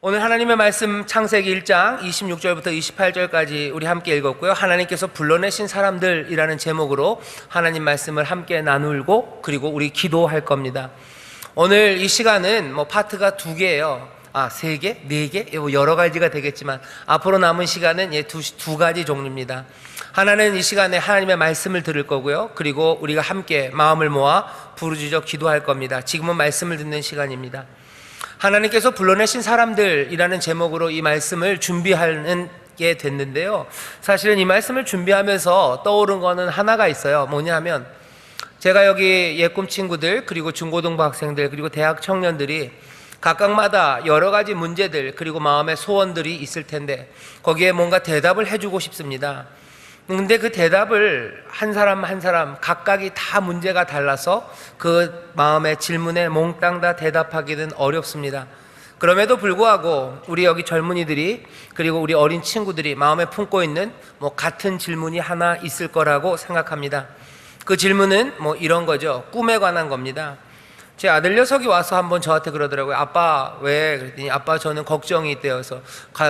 오늘 하나님의 말씀 창세기 1장 26절부터 28절까지 우리 함께 읽었고요. 하나님께서 불러내신 사람들이라는 제목으로 하나님 말씀을 함께 나누고 그리고 우리 기도할 겁니다. 오늘 이 시간은 파트가 두 개예요. 세 개? 네 개? 여러 가지가 되겠지만 앞으로 남은 시간은 두 가지 종류입니다. 하나는 이 시간에 하나님의 말씀을 들을 거고요. 그리고 우리가 함께 마음을 모아 부르짖어 기도할 겁니다. 지금은 말씀을 듣는 시간입니다. 하나님께서 불러내신 사람들이라는 제목으로 이 말씀을 준비하는 게 됐는데요. 사실은 이 말씀을 준비하면서 떠오른 거는 하나가 있어요. 뭐냐 하면 제가 여기 예꿈 친구들 그리고 중고등부 학생들 그리고 대학 청년들이 각각마다 여러 가지 문제들 그리고 마음의 소원들이 있을 텐데 거기에 뭔가 대답을 해주고 싶습니다. 근데 그 대답을 한 사람 한 사람 각각이 다 문제가 달라서 그 마음의 질문에 몽땅 다 대답하기는 어렵습니다. 그럼에도 불구하고 우리 여기 젊은이들이 그리고 우리 어린 친구들이 마음에 품고 있는 같은 질문이 하나 있을 거라고 생각합니다. 그 질문은 이런 거죠. 꿈에 관한 겁니다. 제 아들 녀석이 와서 한번 저한테 그러더라고요. 아빠 왜? 그랬더니 아빠 저는 걱정이 있대요. 그래서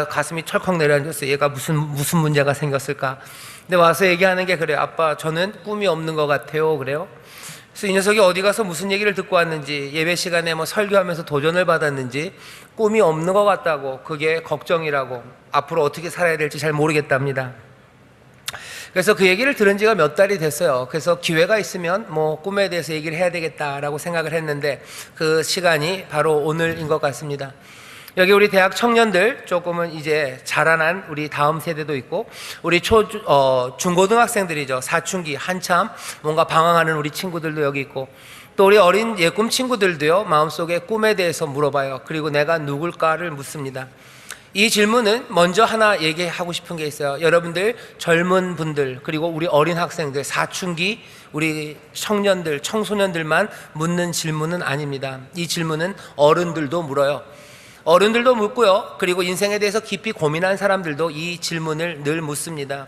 가슴이 철컥 내려앉았어요. 얘가 무슨 문제가 생겼을까? 근데 와서 얘기하는 게 그래요. 아빠 저는 꿈이 없는 것 같아요. 그래요. 그래서 이 녀석이 어디 가서 무슨 얘기를 듣고 왔는지 예배 시간에 설교하면서 도전을 받았는지 꿈이 없는 것 같다고, 그게 걱정이라고, 앞으로 어떻게 살아야 될지 잘 모르겠답니다. 그래서 그 얘기를 들은 지가 몇 달이 됐어요. 그래서 기회가 있으면 꿈에 대해서 얘기를 해야 되겠다라고 생각을 했는데 그 시간이 바로 오늘인 것 같습니다. 여기 우리 대학 청년들 조금은 이제 자라난 우리 다음 세대도 있고 우리 중고등학생들이죠. 사춘기 한참 뭔가 방황하는 우리 친구들도 여기 있고 또 우리 어린 예꿈 친구들도요. 마음속에 꿈에 대해서 물어봐요. 그리고 내가 누굴까를 묻습니다. 이 질문은 먼저 하나 얘기하고 싶은 게 있어요. 여러분들 젊은 분들 그리고 우리 어린 학생들 사춘기 우리 청년들 청소년들만 묻는 질문은 아닙니다. 이 질문은 어른들도 물어요. 어른들도 묻고요. 그리고 인생에 대해서 깊이 고민한 사람들도 이 질문을 늘 묻습니다.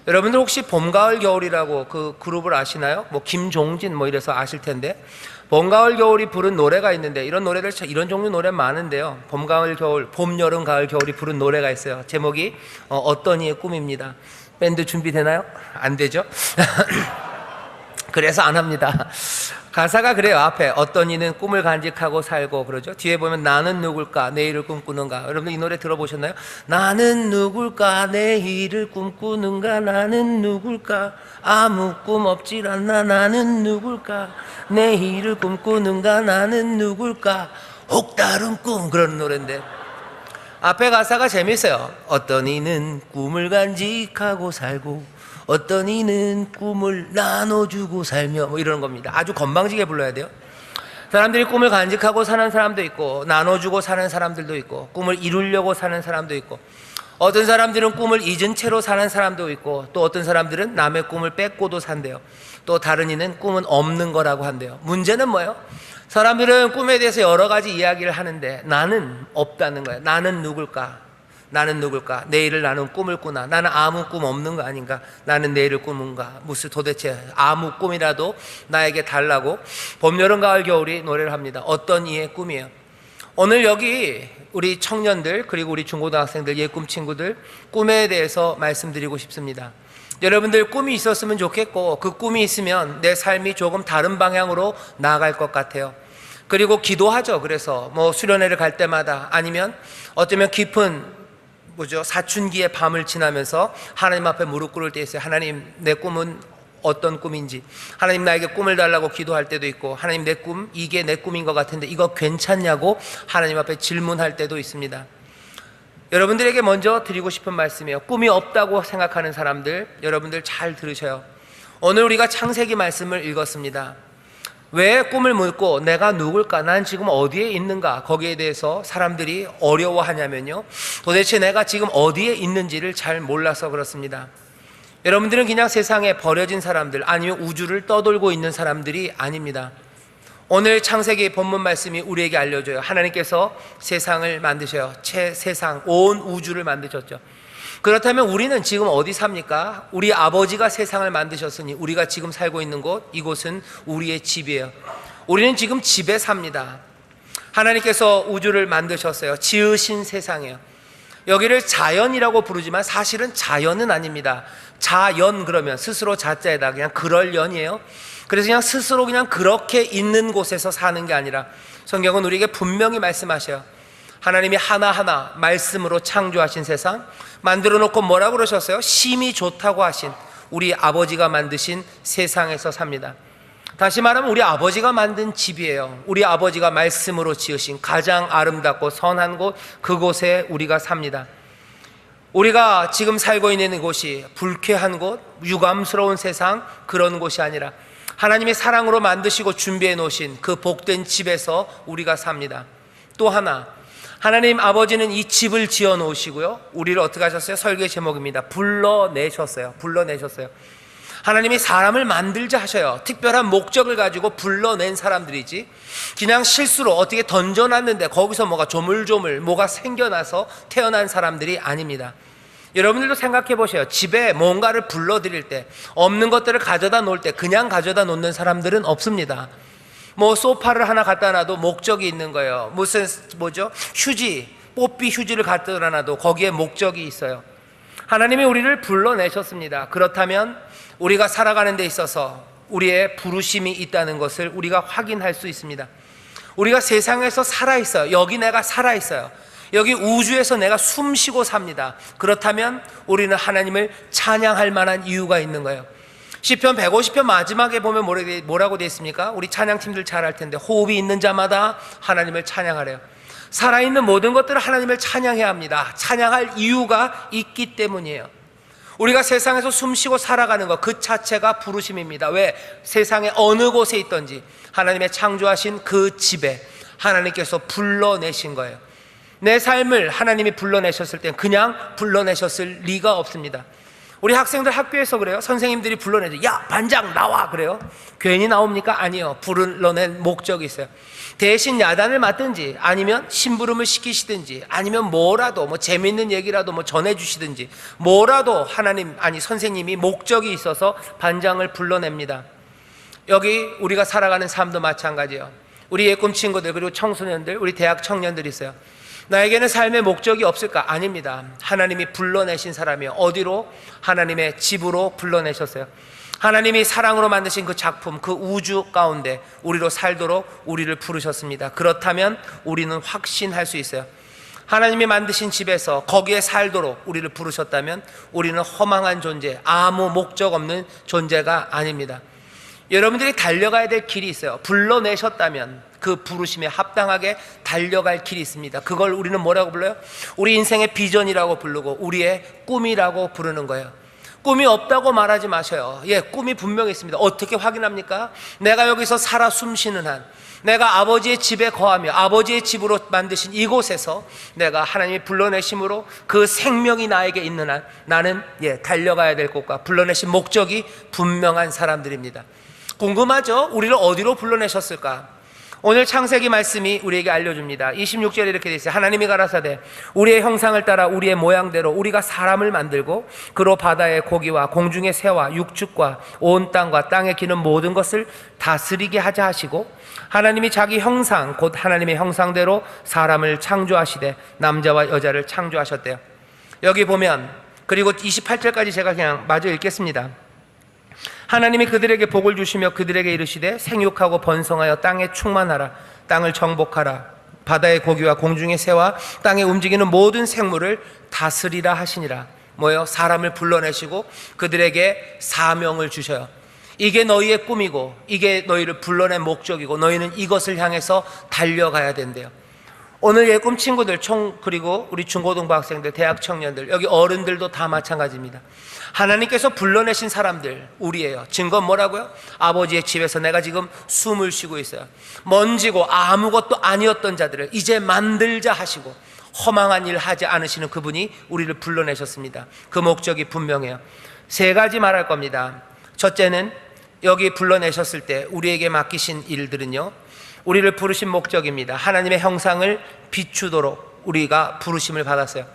여러분들 혹시 봄, 가을, 겨울이라고 그 그룹을 아시나요? 김종진 이래서 아실 텐데 봄, 가을, 겨울이 부른 노래가 있는데 이런 노래들 이런 종류 노래 많은데요. 봄, 가을, 겨울, 봄, 여름, 가을, 겨울이 부른 노래가 있어요. 제목이 어떤 이의 꿈입니다. 밴드 준비되나요? 안 되죠? 그래서 안 합니다. 가사가 그래요. 앞에 어떤 이는 꿈을 간직하고 살고 그러죠. 뒤에 보면 나는 누굴까 내일을 꿈꾸는가. 여러분들 이 노래 들어보셨나요? 나는 누굴까 내일을 꿈꾸는가. 나는 누굴까 아무 꿈 없질 않나. 나는 누굴까 내일을 꿈꾸는가. 나는 누굴까 혹다른 꿈. 그런 노래인데 앞에 가사가 재밌어요. 어떤 이는 꿈을 간직하고 살고 어떤 이는 꿈을 나눠주고 살며 이러는 겁니다. 아주 건방지게 불러야 돼요. 사람들이 꿈을 간직하고 사는 사람도 있고 나눠주고 사는 사람들도 있고 꿈을 이루려고 사는 사람도 있고 어떤 사람들은 꿈을 잊은 채로 사는 사람도 있고 또 어떤 사람들은 남의 꿈을 뺏고도 산대요. 또 다른 이는 꿈은 없는 거라고 한대요. 문제는 뭐예요? 사람들은 꿈에 대해서 여러 가지 이야기를 하는데 나는 없다는 거예요. 나는 누굴까? 나는 누굴까? 내일을 나는 꿈을 꾸나? 나는 아무 꿈 없는 거 아닌가? 나는 내일을 꾸는가? 무슨 도대체 아무 꿈이라도 나에게 달라고 봄, 여름, 가을, 겨울이 노래를 합니다. 어떤 이의 꿈이에요? 오늘 여기 우리 청년들 그리고 우리 중고등학생들 예꿈 친구들 꿈에 대해서 말씀드리고 싶습니다. 여러분들 꿈이 있었으면 좋겠고 그 꿈이 있으면 내 삶이 조금 다른 방향으로 나아갈 것 같아요. 그리고 기도하죠. 그래서 수련회를 갈 때마다 아니면 어쩌면 깊은 사춘기의 밤을 지나면서 하나님 앞에 무릎 꿇을 때 있어요. 하나님 내 꿈은 어떤 꿈인지 하나님 나에게 꿈을 달라고 기도할 때도 있고 하나님 내 꿈 이게 내 꿈인 것 같은데 이거 괜찮냐고 하나님 앞에 질문할 때도 있습니다. 여러분들에게 먼저 드리고 싶은 말씀이에요. 꿈이 없다고 생각하는 사람들 여러분들 잘 들으셔요. 오늘 우리가 창세기 말씀을 읽었습니다. 왜 꿈을 묻고 내가 누굴까? 난 지금 어디에 있는가? 거기에 대해서 사람들이 어려워하냐면요. 도대체 내가 지금 어디에 있는지를 잘 몰라서 그렇습니다. 여러분들은 그냥 세상에 버려진 사람들 아니면 우주를 떠돌고 있는 사람들이 아닙니다. 오늘 창세기 본문 말씀이 우리에게 알려줘요. 하나님께서 세상을 만드셔요. 세상 온 우주를 만드셨죠. 그렇다면 우리는 지금 어디 삽니까? 우리 아버지가 세상을 만드셨으니 우리가 지금 살고 있는 곳 이곳은 우리의 집이에요. 우리는 지금 집에 삽니다. 하나님께서 우주를 만드셨어요. 지으신 세상이에요. 여기를 자연이라고 부르지만 사실은 자연은 아닙니다. 자연 그러면 스스로 자자에다 그냥 그럴연이에요. 그래서 그냥 스스로 그냥 그렇게 있는 곳에서 사는 게 아니라 성경은 우리에게 분명히 말씀하셔요. 하나님이 하나하나 말씀으로 창조하신 세상 만들어 놓고 뭐라고 그러셨어요? 심히 좋다고 하신 우리 아버지가 만드신 세상에서 삽니다. 다시 말하면 우리 아버지가 만든 집이에요. 우리 아버지가 말씀으로 지으신 가장 아름답고 선한 곳, 그곳에 우리가 삽니다. 우리가 지금 살고 있는 곳이 불쾌한 곳, 유감스러운 세상, 그런 곳이 아니라 하나님의 사랑으로 만드시고 준비해 놓으신 그 복된 집에서 우리가 삽니다. 또 하나, 하나님 아버지는 이 집을 지어 놓으시고요, 우리를 어떻게 하셨어요? 설교의 제목입니다. 불러내셨어요. 하나님이 사람을 만들자 하셔요. 특별한 목적을 가지고 불러낸 사람들이지 그냥 실수로 어떻게 던져놨는데 거기서 뭐가 조물조물 뭐가 생겨나서 태어난 사람들이 아닙니다. 여러분들도 생각해 보세요. 집에 뭔가를 불러드릴 때, 없는 것들을 가져다 놓을 때 그냥 가져다 놓는 사람들은 없습니다. 뭐 소파를 하나 갖다 놔도 목적이 있는 거예요. 무슨 휴지, 뽀삐 휴지를 갖다 놔도 거기에 목적이 있어요. 하나님이 우리를 불러내셨습니다. 그렇다면 우리가 살아가는 데 있어서 우리의 부르심이 있다는 것을 우리가 확인할 수 있습니다. 우리가 세상에서 살아있어요. 여기 내가 살아있어요. 여기 우주에서 내가 숨쉬고 삽니다. 그렇다면 우리는 하나님을 찬양할 만한 이유가 있는 거예요. 시편 150편 마지막에 보면 뭐라고 되어 있습니까? 우리 찬양팀들 잘 알 텐데, 호흡이 있는 자마다 하나님을 찬양하래요. 살아있는 모든 것들을 하나님을 찬양해야 합니다. 찬양할 이유가 있기 때문이에요. 우리가 세상에서 숨쉬고 살아가는 것 그 자체가 부르심입니다. 왜? 세상의 어느 곳에 있든지 하나님의 창조하신 그 집에 하나님께서 불러내신 거예요. 내 삶을 하나님이 불러내셨을 땐 그냥 불러내셨을 리가 없습니다. 우리 학생들 학교에서 그래요. 선생님들이 불러내죠. 야, 반장 나와 그래요. 괜히 나옵니까? 아니요. 불러낸 목적이 있어요. 대신 야단을 맞든지 아니면 심부름을 시키시든지 아니면 뭐라도 재밌는 얘기라도 전해주시든지 뭐라도 선생님이 목적이 있어서 반장을 불러냅니다. 여기 우리가 살아가는 삶도 마찬가지예요. 우리 예꿈 친구들 그리고 청소년들, 우리 대학 청년들이 있어요. 나에게는 삶의 목적이 없을까? 아닙니다. 하나님이 불러내신 사람이요. 어디로? 하나님의 집으로 불러내셨어요. 하나님이 사랑으로 만드신 그 작품, 그 우주 가운데 우리로 살도록 우리를 부르셨습니다. 그렇다면 우리는 확신할 수 있어요. 하나님이 만드신 집에서 거기에 살도록 우리를 부르셨다면 우리는 허망한 존재, 아무 목적 없는 존재가 아닙니다. 여러분들이 달려가야 될 길이 있어요. 불러내셨다면 그 부르심에 합당하게 달려갈 길이 있습니다. 그걸 우리는 뭐라고 불러요? 우리 인생의 비전이라고 부르고 우리의 꿈이라고 부르는 거예요. 꿈이 없다고 말하지 마셔요. 꿈이 분명히 있습니다. 어떻게 확인합니까? 내가 여기서 살아 숨쉬는 한, 내가 아버지의 집에 거하며 아버지의 집으로 만드신 이곳에서 내가 하나님이 불러내심으로 그 생명이 나에게 있는 한 나는 달려가야 될 곳과 불러내신 목적이 분명한 사람들입니다. 궁금하죠? 우리를 어디로 불러내셨을까? 오늘 창세기 말씀이 우리에게 알려줍니다. 26절에 이렇게 되어 있어요. 하나님이 가라사대 우리의 형상을 따라 우리의 모양대로 우리가 사람을 만들고 그로 바다의 고기와 공중의 새와 육축과 온 땅과 땅에 기는 모든 것을 다스리게 하자 하시고, 하나님이 자기 형상 곧 하나님의 형상대로 사람을 창조하시되 남자와 여자를 창조하셨대요. 여기 보면, 그리고 28절까지 제가 그냥 마저 읽겠습니다. 하나님이 그들에게 복을 주시며 그들에게 이르시되 생육하고 번성하여 땅에 충만하라. 땅을 정복하라. 바다의 고기와 공중의 새와 땅에 움직이는 모든 생물을 다스리라 하시니라. 뭐요? 사람을 불러내시고 그들에게 사명을 주셔요. 이게 너희의 꿈이고 이게 너희를 불러낸 목적이고 너희는 이것을 향해서 달려가야 된대요. 오늘 예꿈 친구들 그리고 우리 중고등부 학생들, 대학 청년들, 여기 어른들도 다 마찬가지입니다. 하나님께서 불러내신 사람들 우리예요. 증거 뭐라고요? 아버지의 집에서 내가 지금 숨을 쉬고 있어요. 먼지고 아무것도 아니었던 자들을 이제 만들자 하시고 허망한 일 하지 않으시는 그분이 우리를 불러내셨습니다. 그 목적이 분명해요. 세 가지 말할 겁니다. 첫째는 여기 불러내셨을 때 우리에게 맡기신 일들은요, 우리를 부르신 목적입니다. 하나님의 형상을 비추도록 우리가 부르심을 받았어요.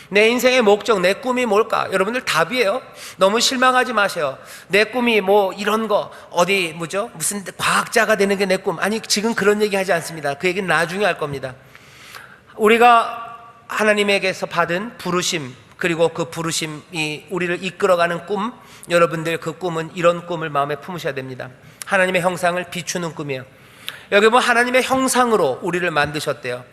내 인생의 목적, 내 꿈이 뭘까? 여러분들 답이에요. 너무 실망하지 마세요. 내 꿈이 뭐 이런 거 어디 무슨 과학자가 되는 게 내 꿈. 아니, 지금 그런 얘기 하지 않습니다. 그 얘기는 나중에 할 겁니다. 우리가 하나님에게서 받은 부르심, 그리고 그 부르심이 우리를 이끌어가는 꿈, 여러분들 그 꿈은 이런 꿈을 마음에 품으셔야 됩니다. 하나님의 형상을 비추는 꿈이에요. 여기 보면 하나님의 형상으로 우리를 만드셨대요.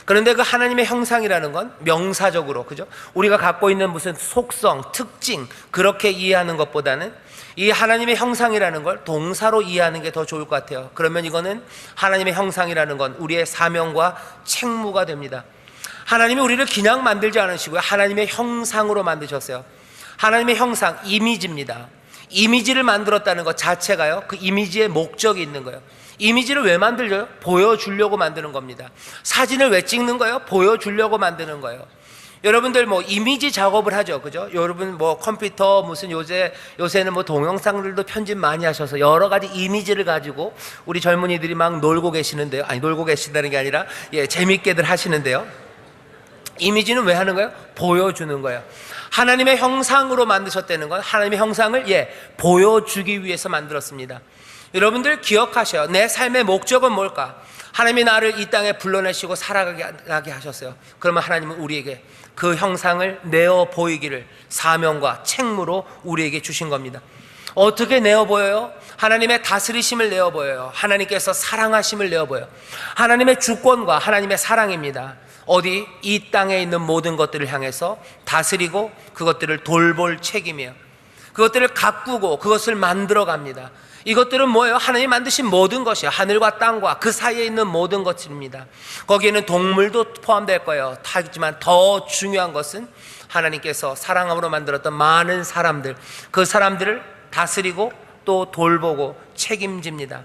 그런데 그 하나님의 형상이라는 건 명사적으로, 그죠? 우리가 갖고 있는 무슨 속성, 특징, 그렇게 이해하는 것보다는 이 하나님의 형상이라는 걸 동사로 이해하는 게 더 좋을 것 같아요. 그러면 이거는 하나님의 형상이라는 건 우리의 사명과 책무가 됩니다. 하나님이 우리를 그냥 만들지 않으시고요, 하나님의 형상으로 만드셨어요. 하나님의 형상, 이미지입니다. 이미지를 만들었다는 것 자체가요, 그 이미지의 목적이 있는 거예요. 이미지를 왜 만들죠? 보여주려고 만드는 겁니다. 사진을 왜 찍는 거예요? 보여주려고 만드는 거예요. 여러분들 뭐 이미지 작업을 하죠, 그죠? 여러분 뭐 컴퓨터 무슨 요새는 뭐 동영상들도 편집 많이 하셔서 여러 가지 이미지를 가지고 우리 젊은이들이 막 놀고 계시는데요. 아니, 놀고 계신다는 게 아니라 재밌게들 하시는데요. 이미지는 왜 하는 거예요? 보여주는 거예요. 하나님의 형상으로 만드셨다는 건 하나님의 형상을 보여주기 위해서 만들었습니다. 여러분들 기억하셔요. 내 삶의 목적은 뭘까? 하나님이 나를 이 땅에 불러내시고 살아가게 하셨어요. 그러면 하나님은 우리에게 그 형상을 내어 보이기를 사명과 책무로 우리에게 주신 겁니다. 어떻게 내어 보여요? 하나님의 다스리심을 내어 보여요. 하나님께서 사랑하심을 내어 보여요. 하나님의 주권과 하나님의 사랑입니다. 어디? 이 땅에 있는 모든 것들을 향해서 다스리고 그것들을 돌볼 책임이에요. 그것들을 가꾸고 그것을 만들어 갑니다. 이것들은 뭐예요? 하나님이 만드신 모든 것이에요. 하늘과 땅과 그 사이에 있는 모든 것입니다. 거기에는 동물도 포함될 거예요. 하지만 더 중요한 것은 하나님께서 사랑함으로 만들었던 많은 사람들, 그 사람들을 다스리고 또 돌보고 책임집니다.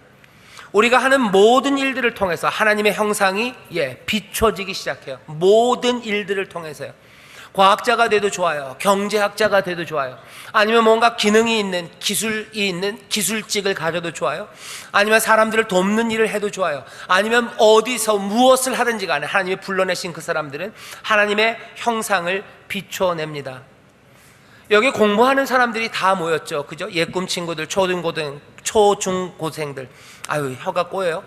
우리가 하는 모든 일들을 통해서 하나님의 형상이 비춰지기 시작해요. 모든 일들을 통해서요. 과학자가 돼도 좋아요. 경제학자가 돼도 좋아요. 아니면 뭔가 기능이 있는, 기술이 있는 기술직을 가져도 좋아요. 아니면 사람들을 돕는 일을 해도 좋아요. 아니면 어디서 무엇을 하든지 간에 하나님이 불러내신 그 사람들은 하나님의 형상을 비춰냅니다. 여기 공부하는 사람들이 다 모였죠, 그죠? 예꿈 친구들, 초중고생들. 아유, 혀가 꼬여요.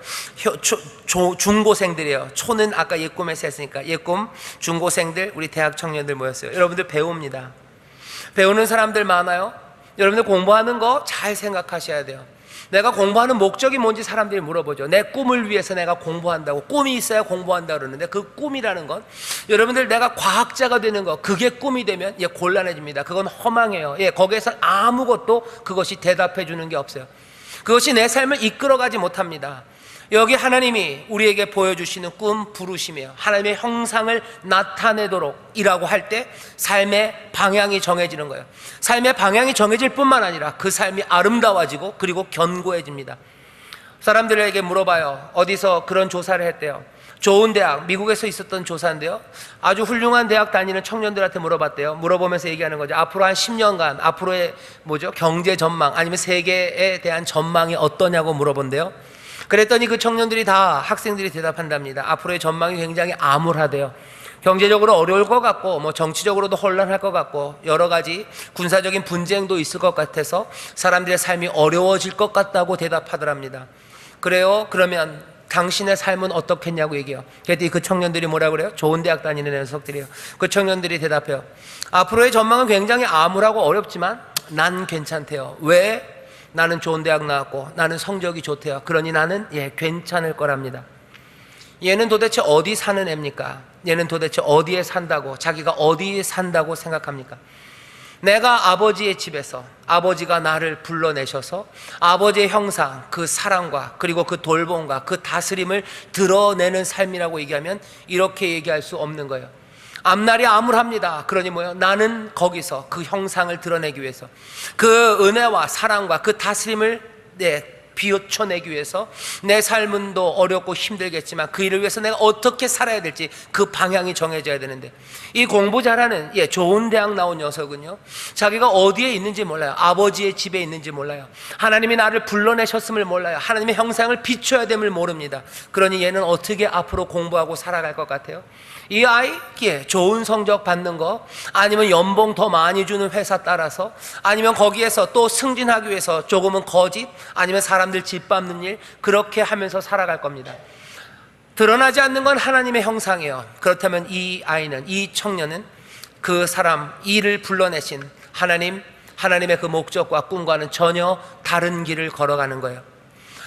중고생들이에요. 초는 아까 예꿈에서 했으니까 예꿈, 중고생들, 우리 대학 청년들 모였어요. 여러분들 배웁니다. 배우는 사람들 많아요. 여러분들 공부하는 거 잘 생각하셔야 돼요. 내가 공부하는 목적이 뭔지 사람들이 물어보죠. 내 꿈을 위해서 내가 공부한다고, 꿈이 있어야 공부한다 그러는데 그 꿈이라는 건, 여러분들 내가 과학자가 되는 거, 그게 꿈이 되면 곤란해집니다. 그건 허망해요. 거기에서 아무것도 그것이 대답해 주는 게 없어요. 그것이 내 삶을 이끌어가지 못합니다. 여기 하나님이 우리에게 보여주시는 꿈, 부르심이에요. 하나님의 형상을 나타내도록 이라고 할 때 삶의 방향이 정해지는 거예요. 삶의 방향이 정해질 뿐만 아니라 그 삶이 아름다워지고 그리고 견고해집니다. 사람들에게 물어봐요. 어디서 그런 조사를 했대요. 좋은 대학, 미국에서 있었던 조사인데요, 아주 훌륭한 대학 다니는 청년들한테 물어봤대요. 물어보면서 얘기하는 거죠. 앞으로 한 10년간 앞으로의 경제 전망, 아니면 세계에 대한 전망이 어떠냐고 물어본대요. 그랬더니 그 청년들이 다, 학생들이 대답한답니다. 앞으로의 전망이 굉장히 암울하대요. 경제적으로 어려울 것 같고, 정치적으로도 혼란할 것 같고, 여러 가지 군사적인 분쟁도 있을 것 같아서 사람들의 삶이 어려워질 것 같다고 대답하더랍니다. 그래요? 그러면 당신의 삶은 어떻겠냐고 얘기해요. 그랬더니 그 청년들이 뭐라 그래요? 좋은 대학 다니는 녀석들이에요. 그 청년들이 대답해요. 앞으로의 전망은 굉장히 암울하고 어렵지만 난 괜찮대요. 왜? 나는 좋은 대학 나왔고 나는 성적이 좋대요. 그러니 나는 괜찮을 거랍니다. 얘는 도대체 어디 사는 애입니까? 얘는 도대체 어디에 산다고, 자기가 어디에 산다고 생각합니까? 내가 아버지의 집에서 아버지가 나를 불러내셔서 아버지의 형상, 그 사랑과 그리고 그 돌봄과 그 다스림을 드러내는 삶이라고 얘기하면 이렇게 얘기할 수 없는 거예요. 앞날이 암울합니다. 그러니 나는 거기서 그 형상을 드러내기 위해서 그 은혜와 사랑과 그 다스림을 비워쳐내기 위해서 내 삶은 더 어렵고 힘들겠지만 그 일을 위해서 내가 어떻게 살아야 될지 그 방향이 정해져야 되는데, 이 공부 잘하는 좋은 대학 나온 녀석은요, 자기가 어디에 있는지 몰라요. 아버지의 집에 있는지 몰라요. 하나님이 나를 불러내셨음을 몰라요. 하나님의 형상을 비춰야 됨을 모릅니다. 그러니 얘는 어떻게 앞으로 공부하고 살아갈 것 같아요? 이 아이 좋은 성적 받는 거, 아니면 연봉 더 많이 주는 회사 따라서, 아니면 거기에서 또 승진하기 위해서 조금은 거짓, 아니면 사람들 짓밟는 일, 그렇게 하면서 살아갈 겁니다. 드러나지 않는 건 하나님의 형상이에요. 그렇다면 이 아이는, 이 청년은 그 사람, 이를 불러내신 하나님의 그 목적과 꿈과는 전혀 다른 길을 걸어가는 거예요.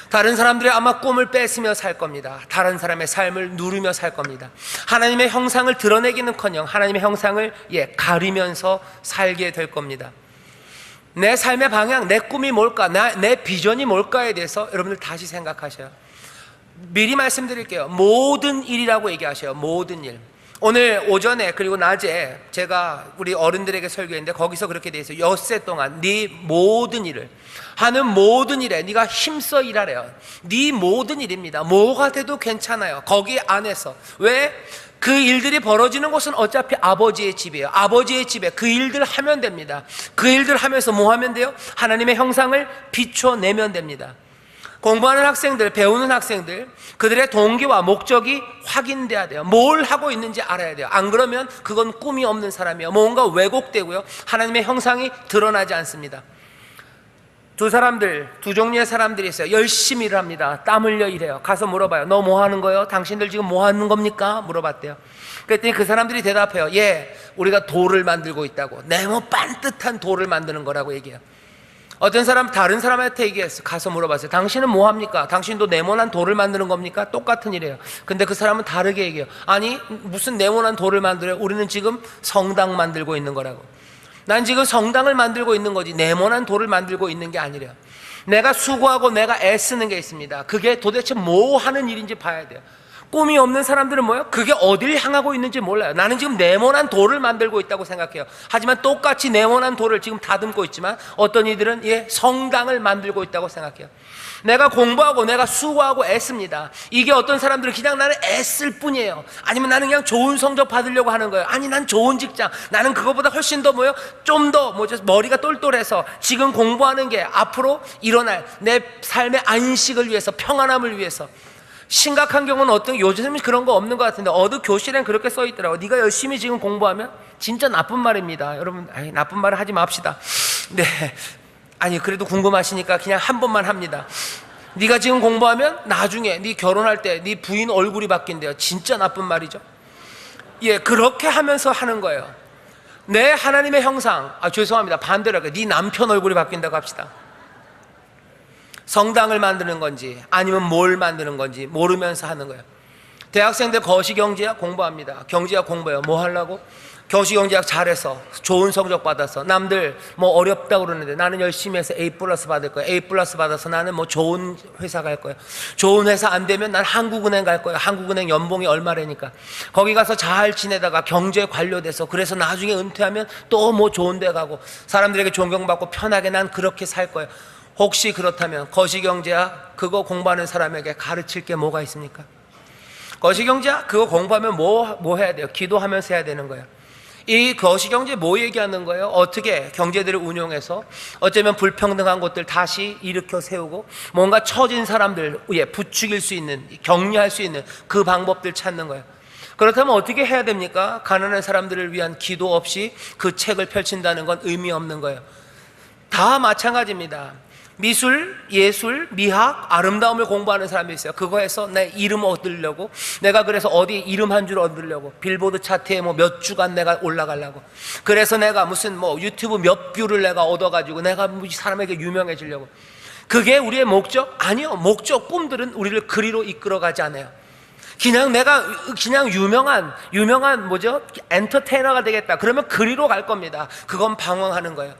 다른 사람들이 아마 꿈을 뺏으며 살 겁니다. 다른 사람의 삶을 누리며 살 겁니다. 하나님의 형상을 드러내기는커녕 하나님의 형상을 가리면서 살게 될 겁니다. 내 삶의 방향, 내 꿈이 뭘까, 내 비전이 뭘까에 대해서 여러분들 다시 생각하셔요. 미리 말씀드릴게요. 모든 일이라고 얘기하셔요. 모든 일. 오늘 오전에 그리고 낮에 제가 우리 어른들에게 설교했는데 거기서 그렇게 돼 있어요. 엿새 동안 네 모든 일을, 하는 모든 일에 네가 힘써 일하래요. 네 모든 일입니다. 뭐가 돼도 괜찮아요. 거기 안에서. 왜? 그 일들이 벌어지는 곳은 어차피 아버지의 집이에요. 아버지의 집에 그 일들 하면 됩니다. 그 일들 하면서 뭐 하면 돼요? 하나님의 형상을 비춰내면 됩니다. 공부하는 학생들, 배우는 학생들, 그들의 동기와 목적이 확인돼야 돼요. 뭘 하고 있는지 알아야 돼요. 안 그러면 그건 꿈이 없는 사람이에요. 뭔가 왜곡되고요, 하나님의 형상이 드러나지 않습니다. 두 종류의 사람들이 있어요. 열심히 일을 합니다. 땀 흘려 일해요. 가서 물어봐요. 너 뭐 하는 거예요? 당신들 지금 뭐 하는 겁니까? 물어봤대요. 그랬더니 그 사람들이 대답해요. 우리가 돌을 만들고 있다고. 네모 반듯한 돌을 만드는 거라고 얘기해요. 어떤 사람, 다른 사람한테 얘기했어. 가서 물어봤어요. 당신은 뭐 합니까? 당신도 네모난 돌을 만드는 겁니까? 똑같은 일이에요. 근데 그 사람은 다르게 얘기해요. 아니, 무슨 네모난 돌을 만들어요? 우리는 지금 성당 만들고 있는 거라고. 난 지금 성당을 만들고 있는 거지 네모난 돌을 만들고 있는 게 아니래요. 내가 수고하고 내가 애쓰는 게 있습니다. 그게 도대체 뭐 하는 일인지 봐야 돼요. 꿈이 없는 사람들은 뭐예요? 그게 어딜 향하고 있는지 몰라요. 나는 지금 네모난 돌을 만들고 있다고 생각해요. 하지만 똑같이 네모난 돌을 지금 다듬고 있지만 어떤 이들은 성당을 만들고 있다고 생각해요. 내가 공부하고 내가 수고하고 애씁니다. 이게 어떤 사람들은 그냥 나는 애쓸 뿐이에요. 아니면 나는 그냥 좋은 성적 받으려고 하는 거예요. 아니, 난 좋은 직장, 나는 그거보다 훨씬 더 좀 더 머리가 똘똘해서 지금 공부하는 게 앞으로 일어날 내 삶의 안식을 위해서, 평안함을 위해서. 심각한 경우는 요즘은 그런 거 없는 것 같은데 어느 교실엔 그렇게 써 있더라고요. 네가 열심히 지금 공부하면, 진짜 나쁜 말입니다. 여러분, 나쁜 말을 하지 맙시다. 네, 아니 그래도 궁금하시니까 그냥 한 번만 합니다. 네가 지금 공부하면 나중에 네 결혼할 때 네 부인 얼굴이 바뀐대요. 진짜 나쁜 말이죠. 그렇게 하면서 하는 거예요. 내 하나님의 형상, 죄송합니다, 반대로 할게요. 네 남편 얼굴이 바뀐다고 합시다. 성당을 만드는 건지 아니면 뭘 만드는 건지 모르면서 하는 거예요. 대학생들 거시경제학 공부합니다. 경제학 공부해요. 뭐 하려고? 거시경제학 잘해서 좋은 성적 받아서, 남들 어렵다고 그러는데 나는 열심히 해서 A+ 받을 거야. A+ 받아서 나는 좋은 회사 갈 거야. 좋은 회사 안 되면 난 한국은행 갈 거야. 한국은행 연봉이 얼마라니까. 거기 가서 잘 지내다가 경제 관료돼서, 그래서 나중에 은퇴하면 또 좋은 데 가고 사람들에게 존경받고 편하게 난 그렇게 살 거야. 혹시 그렇다면 거시경제학 그거 공부하는 사람에게 가르칠 게 뭐가 있습니까? 거시경제학 그거 공부하면 뭐 해야 돼요? 기도하면서 해야 되는 거예요. 이 거시경제 뭐 얘기하는 거예요? 어떻게 경제들을 운용해서 어쩌면 불평등한 곳들 다시 일으켜 세우고 뭔가 처진 사람들 부추길 수 있는, 격려할 수 있는 그 방법들 찾는 거예요. 그렇다면 어떻게 해야 됩니까? 가난한 사람들을 위한 기도 없이 그 책을 펼친다는 건 의미 없는 거예요. 다 마찬가지입니다. 미술, 예술, 미학, 아름다움을 공부하는 사람이 있어요. 그거 해서 내 이름 얻으려고, 내가 그래서 어디 이름 한 줄 얻으려고, 빌보드 차트에 몇 주간 내가 올라가려고, 그래서 내가 무슨 유튜브 몇 뷰를 내가 얻어가지고 내가 사람에게 유명해지려고. 그게 우리의 목적? 아니요. 목적, 꿈들은 우리를 그리로 이끌어가지 않아요. 내가 유명한 엔터테이너가 되겠다 그러면 그리로 갈 겁니다. 그건 방황하는 거예요.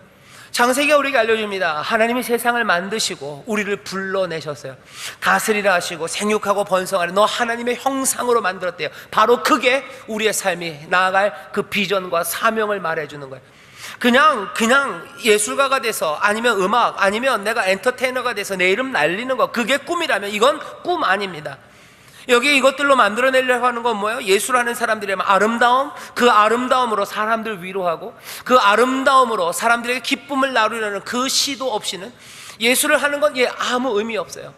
창세기가 우리에게 알려줍니다. 하나님이 세상을 만드시고 우리를 불러내셨어요. 다스리라 하시고 생육하고 번성하라. 너 하나님의 형상으로 만들었대요. 바로 그게 우리의 삶이 나아갈 그 비전과 사명을 말해주는 거예요. 그냥 예술가가 돼서, 아니면 음악, 아니면 내가 엔터테이너가 돼서 내 이름 날리는 거, 그게 꿈이라면 이건 꿈 아닙니다. 여기 이것들로 만들어내려고 하는 건 뭐예요? 예술하는 사람들의 아름다움, 그 아름다움으로 사람들 위로하고 그 아름다움으로 사람들에게 기쁨을 나누려는 그 시도 없이는 예술을 하는 건 아무 의미 없어요.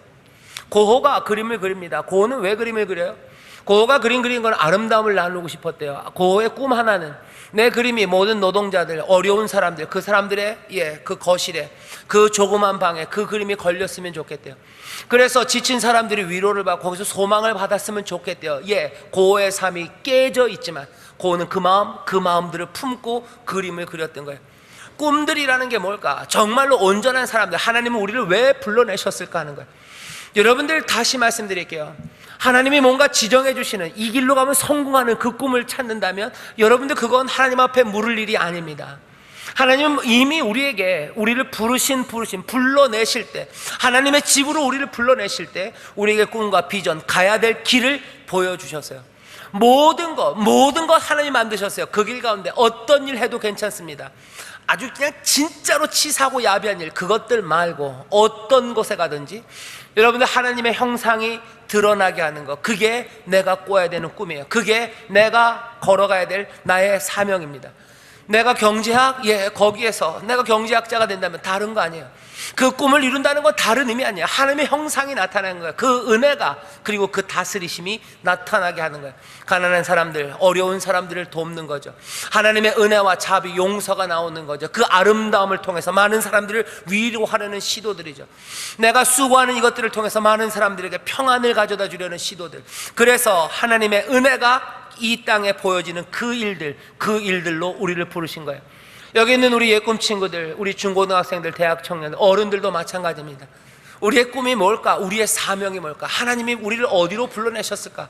고호가 그림을 그립니다. 고호는 왜 그림을 그려요? 고호가 그린 건 아름다움을 나누고 싶었대요. 고호의 꿈 하나는 내 그림이 모든 노동자들, 어려운 사람들, 그 사람들의 그 거실에, 그 조그만 방에 그 그림이 걸렸으면 좋겠대요. 그래서 지친 사람들이 위로를 받고 거기서 소망을 받았으면 좋겠대요. 고호의 삶이 깨져 있지만 고호는 그 마음들을 품고 그림을 그렸던 거예요. 꿈들이라는 게 뭘까? 정말로 온전한 사람들, 하나님은 우리를 왜 불러내셨을까 하는 거예요. 여러분들, 다시 말씀드릴게요. 하나님이 뭔가 지정해 주시는, 이 길로 가면 성공하는 그 꿈을 찾는다면 여러분들, 그건 하나님 앞에 물을 일이 아닙니다. 하나님은 이미 우리를 불러내실 때, 하나님의 집으로 우리를 불러내실 때 우리에게 꿈과 비전, 가야 될 길을 보여주셨어요. 모든 것 하나님 만드셨어요. 그 길 가운데 어떤 일 해도 괜찮습니다. 아주 그냥 진짜로 치사하고 야비한 일, 그것들 말고 어떤 곳에 가든지 여러분들 하나님의 형상이 드러나게 하는 것, 그게 내가 꿔야 되는 꿈이에요. 그게 내가 걸어가야 될 나의 사명입니다. 내가 경제학, 거기에서 내가 경제학자가 된다면 다른 거 아니에요. 그 꿈을 이룬다는 건 다른 의미 아니에요. 하나님의 형상이 나타나는 거예요. 그 은혜가, 그리고 그 다스리심이 나타나게 하는 거예요. 가난한 사람들, 어려운 사람들을 돕는 거죠. 하나님의 은혜와 자비, 용서가 나오는 거죠. 그 아름다움을 통해서 많은 사람들을 위로하려는 시도들이죠. 내가 수고하는 이것들을 통해서 많은 사람들에게 평안을 가져다 주려는 시도들. 그래서 하나님의 은혜가 이 땅에 보여지는 그 일들로 우리를 부르신 거예요. 여기 있는 우리 예꿈 친구들, 우리 중고등학생들, 대학 청년들, 어른들도 마찬가지입니다. 우리의 꿈이 뭘까? 우리의 사명이 뭘까? 하나님이 우리를 어디로 불러내셨을까?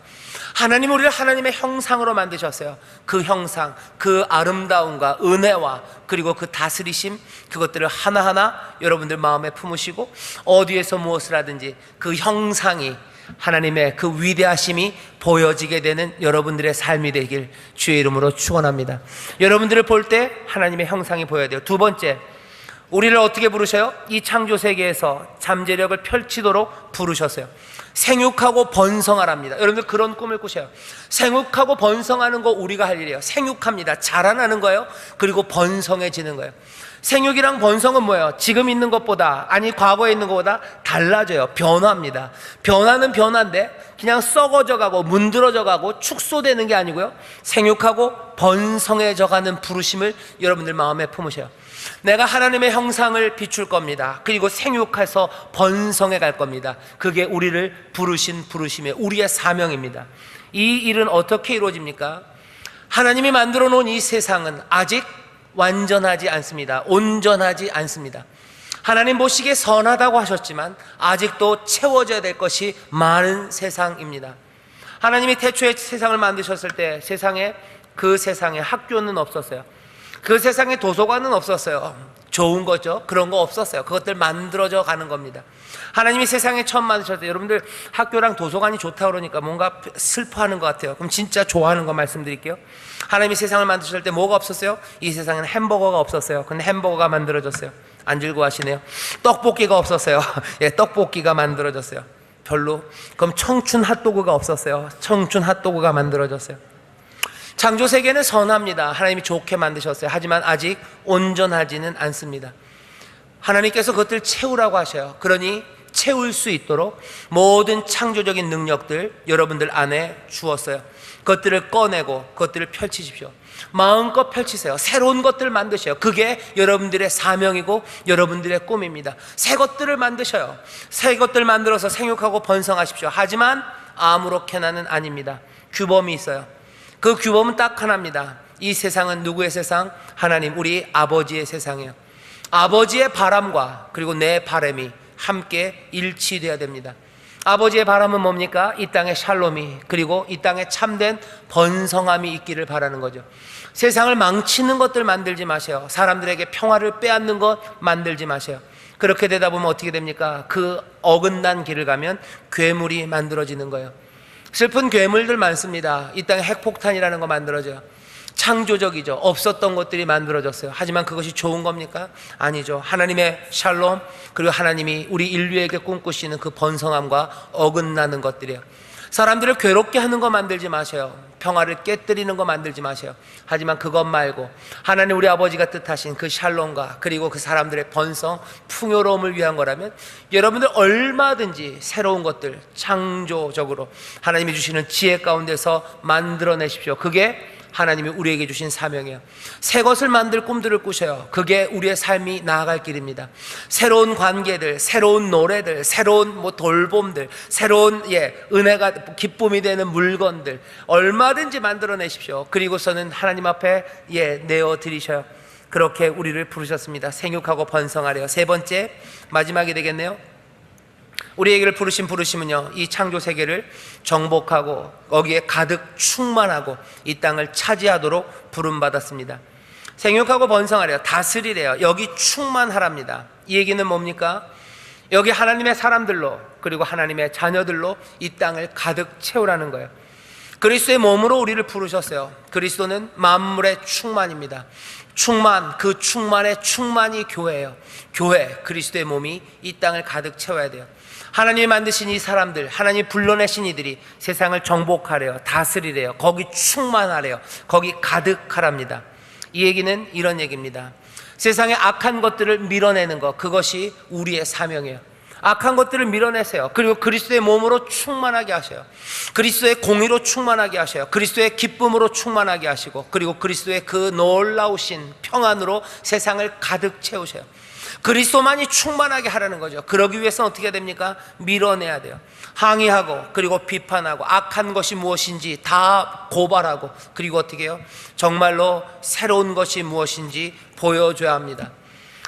하나님은 우리를 하나님의 형상으로 만드셨어요. 그 형상, 그 아름다움과 은혜와 그리고 그 다스리심, 그것들을 하나하나 여러분들 마음에 품으시고 어디에서 무엇을 하든지 그 형상이, 하나님의 그 위대하심이 보여지게 되는 여러분들의 삶이 되길 주의 이름으로 축원합니다. 여러분들을 볼 때 하나님의 형상이 보여야 돼요. 두 번째, 우리를 어떻게 부르셔요? 이 창조 세계에서 잠재력을 펼치도록 부르셨어요. 생육하고 번성하랍니다. 여러분들 그런 꿈을 꾸셔요. 생육하고 번성하는 거 우리가 할 일이에요. 생육합니다. 자라나는 거예요. 그리고 번성해지는 거예요. 생육이랑 번성은 뭐예요? 지금 있는 것보다, 아니 과거에 있는 것보다 달라져요. 변화입니다. 변화는 변화인데 그냥 썩어져 가고 문드러져 가고 축소되는 게 아니고요, 생육하고 번성해져 가는 부르심을 여러분들 마음에 품으셔요. 내가 하나님의 형상을 비출 겁니다. 그리고 생육해서 번성해 갈 겁니다. 그게 우리를 부르신 부르심의 우리의 사명입니다. 이 일은 어떻게 이루어집니까? 하나님이 만들어 놓은 이 세상은 아직 완전하지 않습니다. 온전하지 않습니다. 하나님 보시기에 선하다고 하셨지만 아직도 채워져야 될 것이 많은 세상입니다. 하나님이 태초에 세상을 만드셨을 때 그 세상에 학교는 없었어요. 그 세상에 도서관은 없었어요. 좋은 거죠. 그런 거 없었어요. 그것들 만들어져 가는 겁니다. 하나님이 세상에 처음 만드셨을 때, 여러분들 학교랑 도서관이 좋다 그러니까 뭔가 슬퍼하는 것 같아요. 그럼 진짜 좋아하는 거 말씀드릴게요. 하나님이 세상을 만드실 때 뭐가 없었어요? 이 세상에는 햄버거가 없었어요. 근데 햄버거가 만들어졌어요. 안 즐거워하시네요. 떡볶이가 없었어요. 떡볶이가 만들어졌어요. 별로. 그럼 청춘 핫도그가 없었어요. 청춘 핫도그가 만들어졌어요. 창조 세계는 선합니다. 하나님이 좋게 만드셨어요. 하지만 아직 온전하지는 않습니다. 하나님께서 그것들 채우라고 하셔요. 그러니 채울 수 있도록 모든 창조적인 능력들 여러분들 안에 주었어요. 그것들을 꺼내고 그것들을 펼치십시오. 마음껏 펼치세요. 새로운 것들을 만드셔요. 그게 여러분들의 사명이고 여러분들의 꿈입니다. 새 것들을 만드셔요. 새 것들 만들어서 생육하고 번성하십시오. 하지만 아무렇게나는 아닙니다. 규범이 있어요. 그 규범은 딱 하나입니다. 이 세상은 누구의 세상? 하나님, 우리 아버지의 세상이에요. 아버지의 바람과 그리고 내 바람이 함께 일치되어야 됩니다. 아버지의 바람은 뭡니까? 이 땅에 샬롬이, 그리고 이 땅에 참된 번성함이 있기를 바라는 거죠. 세상을 망치는 것들 만들지 마세요. 사람들에게 평화를 빼앗는 것 만들지 마세요. 그렇게 되다 보면 어떻게 됩니까? 그 어긋난 길을 가면 괴물이 만들어지는 거예요. 슬픈 괴물들 많습니다. 이 땅에 핵폭탄이라는 거 만들어져요. 창조적이죠. 없었던 것들이 만들어졌어요. 하지만 그것이 좋은 겁니까? 아니죠. 하나님의 샬롬, 그리고 하나님이 우리 인류에게 꿈꾸시는 그 번성함과 어긋나는 것들이에요. 사람들을 괴롭게 하는 거 만들지 마세요. 평화를 깨뜨리는 거 만들지 마세요. 하지만 그것 말고 하나님 우리 아버지가 뜻하신 그 샬롬과 그리고 그 사람들의 번성, 풍요로움을 위한 거라면 여러분들 얼마든지 새로운 것들 창조적으로 하나님이 주시는 지혜 가운데서 만들어내십시오. 그게 하나님이 우리에게 주신 사명이에요. 새 것을 만들 꿈들을 꾸셔요. 그게 우리의 삶이 나아갈 길입니다. 새로운 관계들, 새로운 노래들, 새로운 돌봄들, 새로운 은혜가 기쁨이 되는 물건들 얼마든지 만들어내십시오. 그리고서는 하나님 앞에 내어드리셔요. 그렇게 우리를 부르셨습니다. 생육하고 번성하래요. 세 번째, 마지막이 되겠네요. 우리에게를 부르신 부르심은요, 이 창조 세계를 정복하고 거기에 가득 충만하고 이 땅을 차지하도록 부름받았습니다. 생육하고 번성하래요. 다스리래요. 여기 충만하랍니다. 이 얘기는 뭡니까? 여기 하나님의 사람들로 그리고 하나님의 자녀들로 이 땅을 가득 채우라는 거예요. 그리스도의 몸으로 우리를 부르셨어요. 그리스도는 만물의 충만입니다. 충만, 그 충만의 충만이 교회예요. 교회, 그리스도의 몸이 이 땅을 가득 채워야 돼요. 하나님이 만드신 이 사람들, 하나님이 불러내신 이들이 세상을 정복하래요. 다스리래요. 거기 충만하래요. 거기 가득하랍니다. 이 얘기는 이런 얘기입니다. 세상의 악한 것들을 밀어내는 것, 그것이 우리의 사명이에요. 악한 것들을 밀어내세요. 그리고 그리스도의 몸으로 충만하게 하셔요. 그리스도의 공의로 충만하게 하셔요. 그리스도의 기쁨으로 충만하게 하시고, 그리고 그리스도의 그 놀라우신 평안으로 세상을 가득 채우셔요. 그리스도만이 충만하게 하라는 거죠. 그러기 위해서는 어떻게 됩니까? 밀어내야 돼요. 항의하고 그리고 비판하고 악한 것이 무엇인지 다 고발하고, 그리고 어떻게 해요? 정말로 새로운 것이 무엇인지 보여줘야 합니다.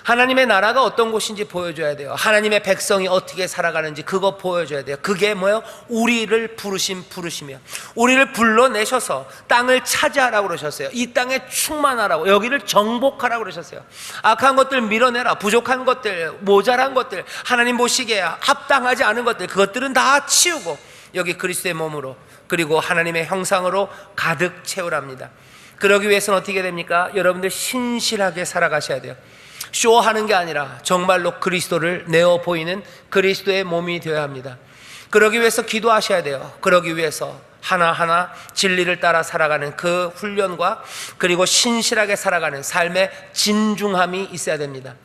하나님의 나라가 어떤 곳인지 보여줘야 돼요. 하나님의 백성이 어떻게 살아가는지 그거 보여줘야 돼요. 그게 뭐예요? 우리를 부르신 부르심이에요. 우리를 불러내셔서 땅을 차지하라고 그러셨어요. 이 땅에 충만하라고, 여기를 정복하라고 그러셨어요. 악한 것들 밀어내라. 부족한 것들, 모자란 것들, 하나님 보시기에 합당하지 않은 것들, 그것들은 다 치우고 여기 그리스도의 몸으로 그리고 하나님의 형상으로 가득 채우랍니다. 그러기 위해서는 어떻게 됩니까? 여러분들 신실하게 살아가셔야 돼요. 쇼하는 게 아니라 정말로 그리스도를 내어 보이는 그리스도의 몸이 되어야 합니다. 그러기 위해서 기도하셔야 돼요. 그러기 위해서 하나하나 진리를 따라 살아가는 그 훈련과 그리고 신실하게 살아가는 삶의 진중함이 있어야 됩니다.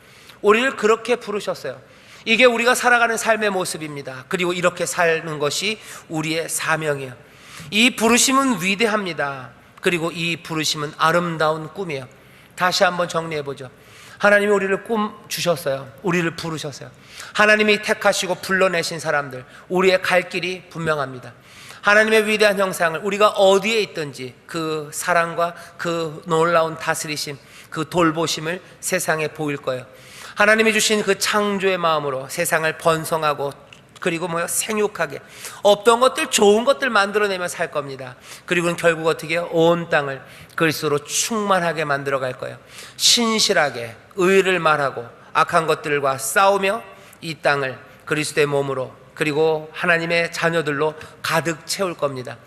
우리를 그렇게 부르셨어요. 이게 우리가 살아가는 삶의 모습입니다. 그리고 이렇게 사는 것이 우리의 사명이에요. 이 부르심은 위대합니다. 그리고 이 부르심은 아름다운 꿈이에요. 다시 한번 정리해보죠. 하나님이 우리를 꿈 주셨어요. 우리를 부르셨어요. 하나님이 택하시고 불러내신 사람들, 우리의 갈 길이 분명합니다. 하나님의 위대한 형상을 우리가 어디에 있든지 그 사랑과 그 놀라운 다스리심, 그 돌보심을 세상에 보일 거예요. 하나님이 주신 그 창조의 마음으로 세상을 번성하고 그리고 생육하게 없던 것들, 좋은 것들 만들어내며 살 겁니다. 그리고는 결국 어떻게 해요? 온 땅을 그리스도로 충만하게 만들어 갈 거예요. 신실하게 의를 말하고 악한 것들과 싸우며 이 땅을 그리스도의 몸으로 그리고 하나님의 자녀들로 가득 채울 겁니다.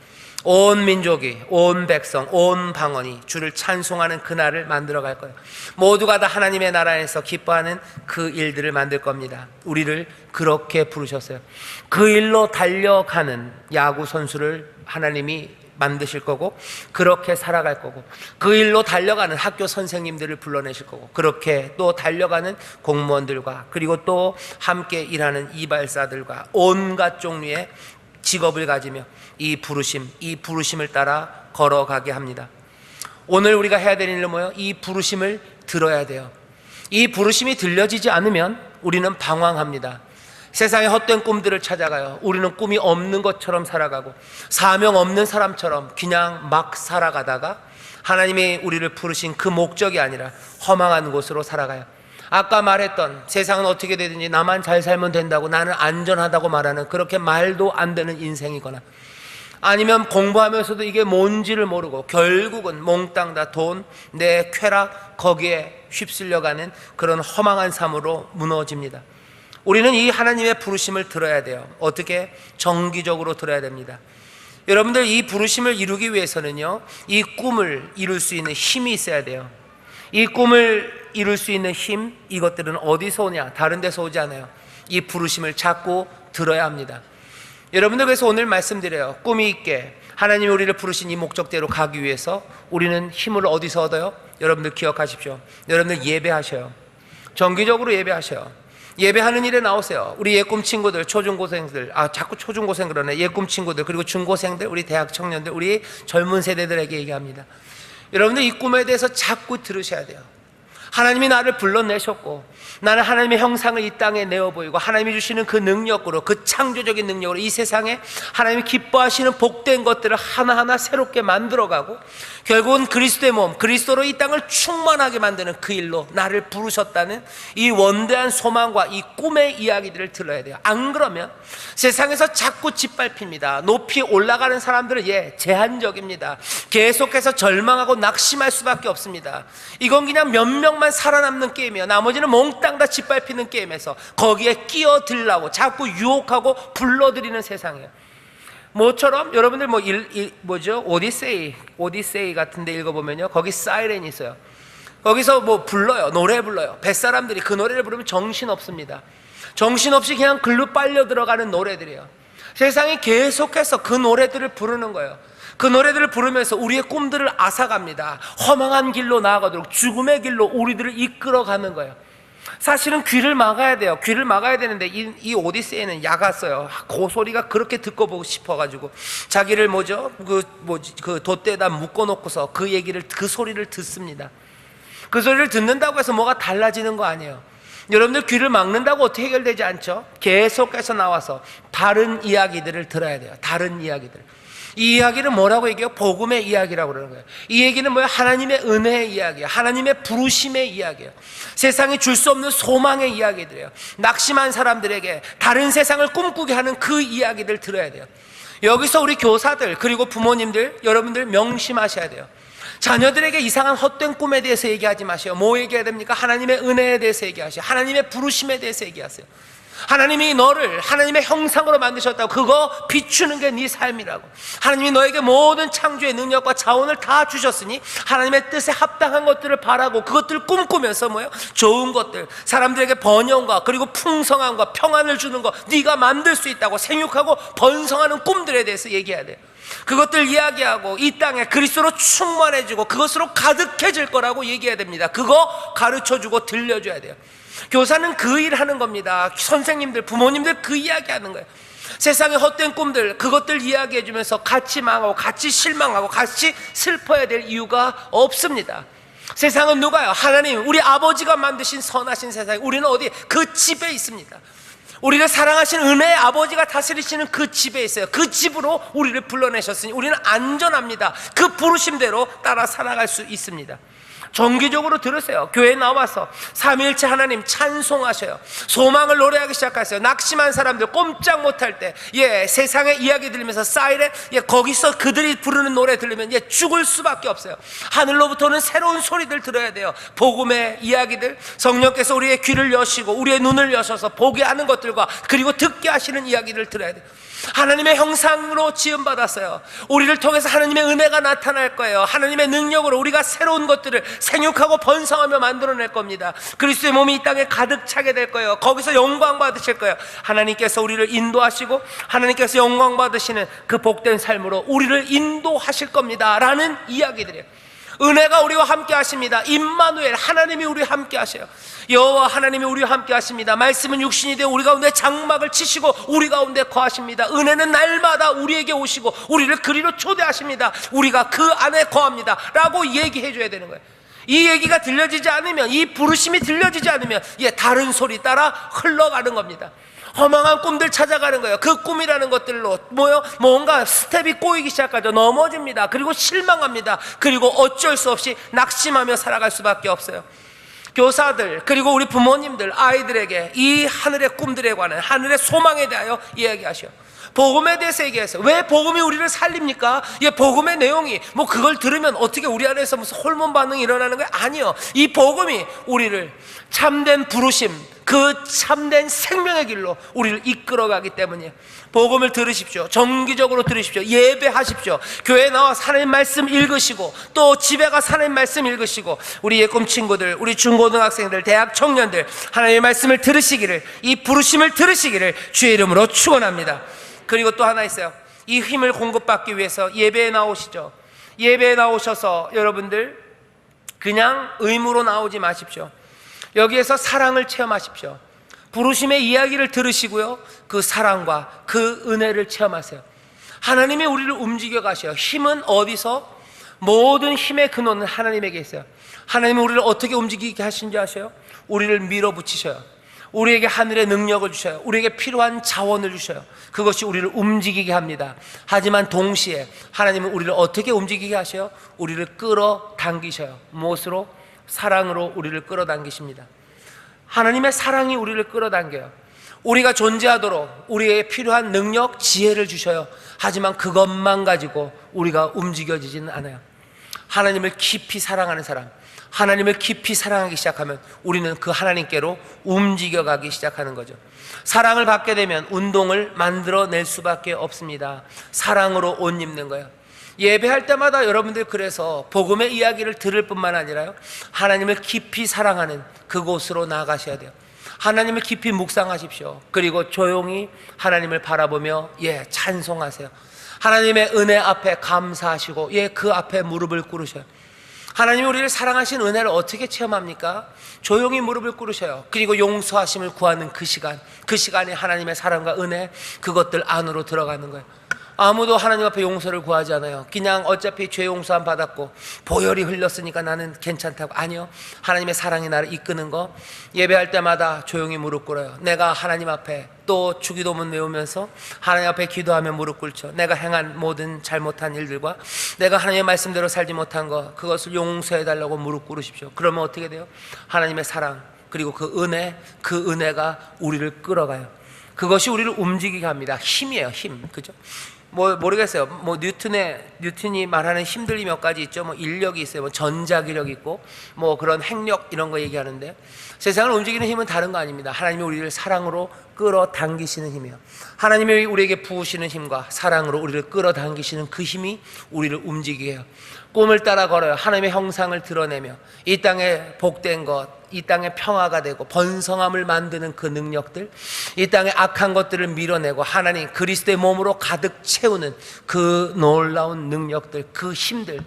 온 민족이, 온 백성, 온 방언이 주를 찬송하는 그날을 만들어 갈 거예요. 모두가 다 하나님의 나라에서 기뻐하는 그 일들을 만들 겁니다. 우리를 그렇게 부르셨어요. 그 일로 달려가는 야구 선수를 하나님이 만드실 거고, 그렇게 살아갈 거고, 그 일로 달려가는 학교 선생님들을 불러내실 거고, 그렇게 또 달려가는 공무원들과 그리고 또 함께 일하는 이발사들과 온갖 종류의 직업을 가지며 이 부르심을 따라 걸어가게 합니다. 오늘 우리가 해야 되는 일은 뭐예요? 이 부르심을 들어야 돼요. 이 부르심이 들려지지 않으면 우리는 방황합니다. 세상의 헛된 꿈들을 찾아가요. 우리는 꿈이 없는 것처럼 살아가고 사명 없는 사람처럼 그냥 막 살아가다가 하나님이 우리를 부르신 그 목적이 아니라 허망한 곳으로 살아가요. 아까 말했던 세상은 어떻게 되든지 나만 잘 살면 된다고, 나는 안전하다고 말하는 그렇게 말도 안 되는 인생이거나, 아니면 공부하면서도 이게 뭔지를 모르고 결국은 몽땅 다 돈, 내 쾌락, 거기에 휩쓸려가는 그런 허망한 삶으로 무너집니다. 우리는 이 하나님의 부르심을 들어야 돼요. 어떻게? 정기적으로 들어야 됩니다. 여러분들 이 부르심을 이루기 위해서는요, 이 꿈을 이룰 수 있는 힘이 있어야 돼요. 이 꿈을 이룰 수 있는 힘, 이것들은 어디서 오냐? 다른 데서 오지 않아요. 이 부르심을 잡고 들어야 합니다. 여러분들, 그래서 오늘 말씀드려요. 꿈이 있게 하나님이 우리를 부르신 이 목적대로 가기 위해서 우리는 힘을 어디서 얻어요? 여러분들 기억하십시오. 여러분들 예배하셔요. 정기적으로 예배하셔요. 예배하는 일에 나오세요. 우리 예꿈 친구들, 초중고생들, 자꾸 초중고생 그러네. 예꿈 친구들, 그리고 중고생들, 우리 대학 청년들, 우리 젊은 세대들에게 얘기합니다. 여러분들 이 꿈에 대해서 자꾸 들으셔야 돼요. 하나님이 나를 불러내셨고, 나는 하나님의 형상을 이 땅에 내어보이고, 하나님이 주시는 그 능력으로, 그 창조적인 능력으로 이 세상에 하나님이 기뻐하시는 복된 것들을 하나하나 새롭게 만들어가고, 결국은 그리스도의 몸, 그리스도로 이 땅을 충만하게 만드는 그 일로 나를 부르셨다는 이 원대한 소망과 이 꿈의 이야기들을 들어야 돼요. 안 그러면 세상에서 자꾸 짓밟힙니다. 높이 올라가는 사람들은 제한적입니다. 계속해서 절망하고 낙심할 수밖에 없습니다. 이건 그냥 몇 명만 살아남는 게임이에요. 나머지는 몽땅 다 짓밟히는 게임에서 거기에 끼어들라고 자꾸 유혹하고 불러들이는 세상이에요. 뭐처럼 여러분들 오디세이 같은데 읽어보면요, 거기 사이렌이 있어요. 거기서 불러요. 노래 불러요. 뱃사람들이 그 노래를 부르면 정신없습니다. 정신없이 그냥 글로 빨려 들어가는 노래들이에요. 세상이 계속해서 그 노래들을 부르는 거예요. 그 노래들을 부르면서 우리의 꿈들을 앗아갑니다. 허망한 길로 나아가도록 죽음의 길로 우리들을 이끌어가는 거예요. 사실은 귀를 막아야 돼요. 귀를 막아야 되는데 이 오디세이는 약았어요. 그 소리가 그렇게 듣고 보고 싶어가지고 자기를 그 돛대에다 묶어놓고서 그 소리를 듣습니다. 그 소리를 듣는다고 해서 뭐가 달라지는 거 아니에요. 여러분들 귀를 막는다고 어떻게 해결되지 않죠? 계속해서 나와서 다른 이야기들을 들어야 돼요. 다른 이야기들. 이 이야기는 뭐라고 얘기해요? 복음의 이야기라고 그러는 거예요. 이 얘기는 뭐예요? 하나님의 은혜의 이야기예요. 하나님의 부르심의 이야기예요. 세상이 줄 수 없는 소망의 이야기들이에요. 낙심한 사람들에게 다른 세상을 꿈꾸게 하는 그 이야기들 들어야 돼요. 여기서 우리 교사들 그리고 부모님들, 여러분들 명심하셔야 돼요. 자녀들에게 이상한 헛된 꿈에 대해서 얘기하지 마세요. 뭐 얘기해야 됩니까? 하나님의 은혜에 대해서 얘기하세요. 하나님의 부르심에 대해서 얘기하세요. 하나님이 너를 하나님의 형상으로 만드셨다고, 그거 비추는 게 네 삶이라고. 하나님이 너에게 모든 창조의 능력과 자원을 다 주셨으니 하나님의 뜻에 합당한 것들을 바라고 그것들을 꿈꾸면서 좋은 것들, 사람들에게 번영과 그리고 풍성함과 평안을 주는 거 네가 만들 수 있다고 생육하고 번성하는 꿈들에 대해서 얘기해야 돼요. 그것들 이야기하고 이 땅에 그리스도로 충만해지고 그것으로 가득해질 거라고 얘기해야 됩니다. 그거 가르쳐주고 들려줘야 돼요. 교사는 그 일 하는 겁니다. 선생님들, 부모님들 그 이야기 하는 거예요. 세상의 헛된 꿈들, 그것들 이야기해 주면서 같이 망하고 같이 실망하고 같이 슬퍼야 될 이유가 없습니다. 세상은 누가요? 하나님, 우리 아버지가 만드신 선하신 세상, 우리는 어디? 그 집에 있습니다. 우리를 사랑하신 은혜의 아버지가 다스리시는 그 집에 있어요. 그 집으로 우리를 불러내셨으니 우리는 안전합니다. 그 부르심대로 따라 살아갈 수 있습니다. 정기적으로 들으세요. 교회에 나와서 삼위일체 하나님 찬송하셔요. 소망을 노래하기 시작하세요. 낙심한 사람들 꼼짝 못할 때 세상의 이야기 들으면서 사이렌, 거기서 그들이 부르는 노래 들으면 죽을 수밖에 없어요. 하늘로부터는 새로운 소리들 들어야 돼요. 복음의 이야기들, 성령께서 우리의 귀를 여시고 우리의 눈을 여셔서 보게 하는 것들과 그리고 듣게 하시는 이야기를 들어야 돼요. 하나님의 형상으로 지음받았어요. 우리를 통해서 하나님의 은혜가 나타날 거예요. 하나님의 능력으로 우리가 새로운 것들을 생육하고 번성하며 만들어낼 겁니다. 그리스도의 몸이 이 땅에 가득 차게 될 거예요. 거기서 영광 받으실 거예요. 하나님께서 우리를 인도하시고 하나님께서 영광 받으시는 그 복된 삶으로 우리를 인도하실 겁니다 라는 이야기들이에요. 은혜가 우리와 함께 하십니다. 임마누엘, 하나님이 우리와 함께 하셔요. 여호와 하나님이 우리와 함께 하십니다. 말씀은 육신이 되어 우리 가운데 장막을 치시고 우리 가운데 거하십니다. 은혜는 날마다 우리에게 오시고 우리를 그리로 초대하십니다. 우리가 그 안에 거합니다 라고 얘기해 줘야 되는 거예요. 이 얘기가 들려지지 않으면, 이 부르심이 들려지지 않으면 다른 소리 따라 흘러가는 겁니다. 허망한 꿈들 찾아가는 거예요. 그 꿈이라는 것들로 뭔가 스텝이 꼬이기 시작하죠. 넘어집니다. 그리고 실망합니다. 그리고 어쩔 수 없이 낙심하며 살아갈 수밖에 없어요. 교사들 그리고 우리 부모님들 아이들에게 이 하늘의 꿈들에 관한, 하늘의 소망에 대하여 이야기하셔. 복음에 대해서 얘기했어요. 왜 복음이 우리를 살립니까? 복음의 내용이 그걸 들으면 어떻게 우리 안에서 무슨 호르몬 반응이 일어나는 거예요? 아니요. 이 복음이 우리를 참된 부르심, 그 참된 생명의 길로 우리를 이끌어가기 때문이에요. 복음을 들으십시오. 정기적으로 들으십시오. 예배하십시오. 교회에 나와 하나님 말씀 읽으시고, 또 집에 가서 하나님 말씀 읽으시고, 우리 예꿈 친구들, 우리 중고등학생들, 대학 청년들, 하나님의 말씀을 들으시기를, 이 부르심을 들으시기를 주의 이름으로 축원합니다. 그리고 또 하나 있어요. 이 힘을 공급받기 위해서 예배에 나오시죠. 예배에 나오셔서 여러분들 그냥 의무로 나오지 마십시오. 여기에서 사랑을 체험하십시오. 부르심의 이야기를 들으시고요, 그 사랑과 그 은혜를 체험하세요. 하나님이 우리를 움직여 가셔요. 힘은 어디서? 모든 힘의 근원은 하나님에게 있어요. 하나님은 우리를 어떻게 움직이게 하신지 아세요? 우리를 밀어붙이셔요. 우리에게 하늘의 능력을 주셔요. 우리에게 필요한 자원을 주셔요. 그것이 우리를 움직이게 합니다. 하지만 동시에 하나님은 우리를 어떻게 움직이게 하셔요? 우리를 끌어당기셔요. 무엇으로? 사랑으로 우리를 끌어당기십니다. 하나님의 사랑이 우리를 끌어당겨요. 우리가 존재하도록 우리에게 필요한 능력, 지혜를 주셔요. 하지만 그것만 가지고 우리가 움직여지지는 않아요. 하나님을 깊이 사랑하는 사람, 하나님을 깊이 사랑하기 시작하면 우리는 그 하나님께로 움직여가기 시작하는 거죠. 사랑을 받게 되면 운동을 만들어낼 수밖에 없습니다. 사랑으로 옷 입는 거예요. 예배할 때마다 여러분들 그래서 복음의 이야기를 들을 뿐만 아니라요, 하나님을 깊이 사랑하는 그곳으로 나아가셔야 돼요. 하나님을 깊이 묵상하십시오. 그리고 조용히 하나님을 바라보며 찬송하세요. 하나님의 은혜 앞에 감사하시고 그 앞에 무릎을 꿇으셔요. 하나님이 우리를 사랑하신 은혜를 어떻게 체험합니까? 조용히 무릎을 꿇으셔요. 그리고 용서하심을 구하는 그 시간에 하나님의 사랑과 은혜, 그것들 안으로 들어가는 거예요. 아무도 하나님 앞에 용서를 구하지 않아요. 그냥 어차피 죄 용서함 받았고 보혈이 흘렀으니까 나는 괜찮다고. 아니요. 하나님의 사랑이 나를 이끄는 거, 예배할 때마다 조용히 무릎 꿇어요. 내가 하나님 앞에 또 주기도문 외우면서 하나님 앞에 기도하며 무릎 꿇죠. 내가 행한 모든 잘못한 일들과 내가 하나님의 말씀대로 살지 못한 거, 그것을 용서해달라고 무릎 꿇으십시오. 그러면 어떻게 돼요? 하나님의 사랑, 그리고 그 은혜가 우리를 끌어가요. 그것이 우리를 움직이게 합니다. 힘이에요. 힘. 그죠? 모르겠어요. 뉴턴이 말하는 힘들이 몇 가지 있죠. 인력이 있어요. 전자기력 있고, 그런 핵력 이런 거 얘기하는데, 세상을 움직이는 힘은 다른 거 아닙니다. 하나님이 우리를 사랑으로 끌어당기시는 힘이에요. 하나님이 우리에게 부으시는 힘과 사랑으로 우리를 끌어당기시는 그 힘이 우리를 움직이게 해요. 꿈을 따라 걸어요. 하나님의 형상을 드러내며 이 땅에 복된 것, 이 땅에 평화가 되고 번성함을 만드는 그 능력들, 이 땅에 악한 것들을 밀어내고 하나님 그리스도의 몸으로 가득 채우는 그 놀라운 능력들, 그 힘들,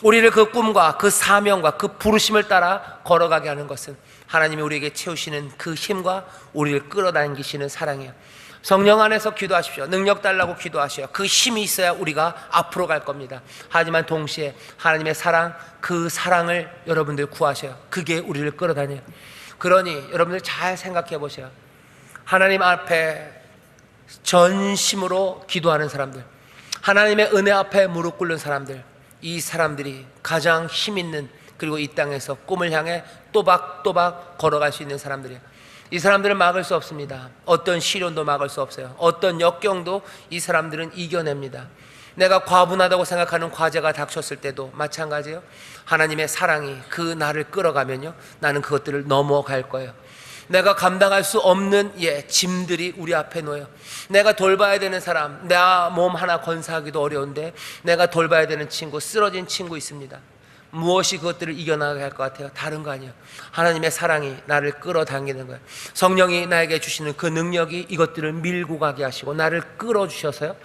우리를 그 꿈과 그 사명과 그 부르심을 따라 걸어가게 하는 것은 하나님이 우리에게 채우시는 그 힘과 우리를 끌어당기시는 사랑이에요. 성령 안에서 기도하십시오. 능력 달라고 기도하셔요. 그 힘이 있어야 우리가 앞으로 갈 겁니다. 하지만 동시에 하나님의 사랑, 그 사랑을 여러분들 구하셔요. 그게 우리를 끌어다녀요. 그러니 여러분들 잘 생각해 보세요. 하나님 앞에 전심으로 기도하는 사람들, 하나님의 은혜 앞에 무릎 꿇는 사람들, 이 사람들이 가장 힘 있는, 그리고 이 땅에서 꿈을 향해 또박또박 걸어갈 수 있는 사람들이에요. 이 사람들은 막을 수 없습니다. 어떤 시련도 막을 수 없어요. 어떤 역경도 이 사람들은 이겨냅니다. 내가 과분하다고 생각하는 과제가 닥쳤을 때도 마찬가지예요. 하나님의 사랑이 그 나를 끌어가면요, 나는 그것들을 넘어갈 거예요. 내가 감당할 수 없는 짐들이 우리 앞에 놓여요. 내가 돌봐야 되는 사람, 내 몸 하나 건사하기도 어려운데 내가 돌봐야 되는 친구, 쓰러진 친구 있습니다. 무엇이 그것들을 이겨나가게 할 것 같아요? 다른 거 아니에요. 하나님의 사랑이 나를 끌어당기는 거예요. 성령이 나에게 주시는 그 능력이 이것들을 밀고 가게 하시고 나를 끌어주셔서요,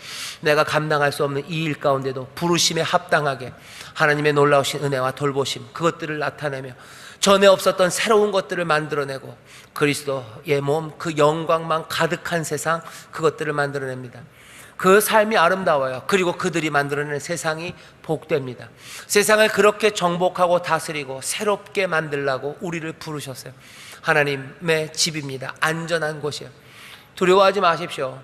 내가 감당할 수 없는 이 일 가운데도 부르심에 합당하게 하나님의 놀라우신 은혜와 돌보심, 그것들을 나타내며 전에 없었던 새로운 것들을 만들어내고 그리스도의 몸, 그 영광만 가득한 세상, 그것들을 만들어냅니다. 그 삶이 아름다워요. 그리고 그들이 만들어내는 세상이 복됩니다. 세상을 그렇게 정복하고 다스리고 새롭게 만들라고 우리를 부르셨어요. 하나님의 집입니다. 안전한 곳이에요. 두려워하지 마십시오.